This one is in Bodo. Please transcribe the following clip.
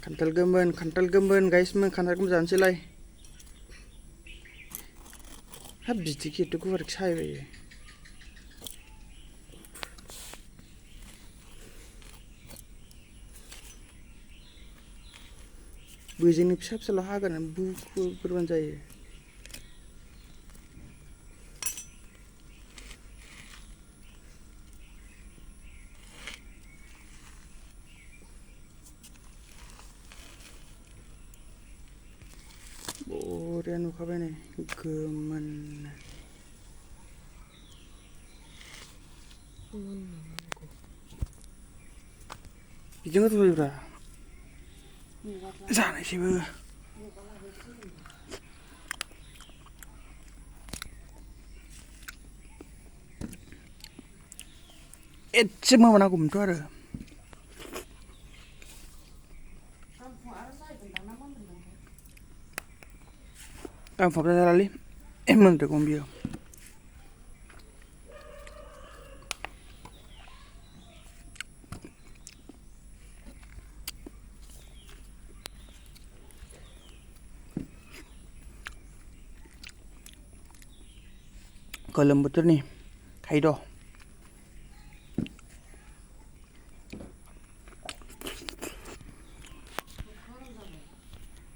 खान्थाल गोमोन गाइस मोन खान्थाल गोमोन जानोसैलाय हाब बिदि केटु गुवार सायबायो बेजोंनो फिसा फिसाल' हागोन बुखुफोरबानो जायो बरिया नुखाबाय नै गोमोन बिदिनो गोथाव जायोब्रा जानायसैबो एसे मोनांगौमोनथ' आरो गांफाबजा जालालै मोनदोगौमोन बियो गोलोम बोथोरनि खायद'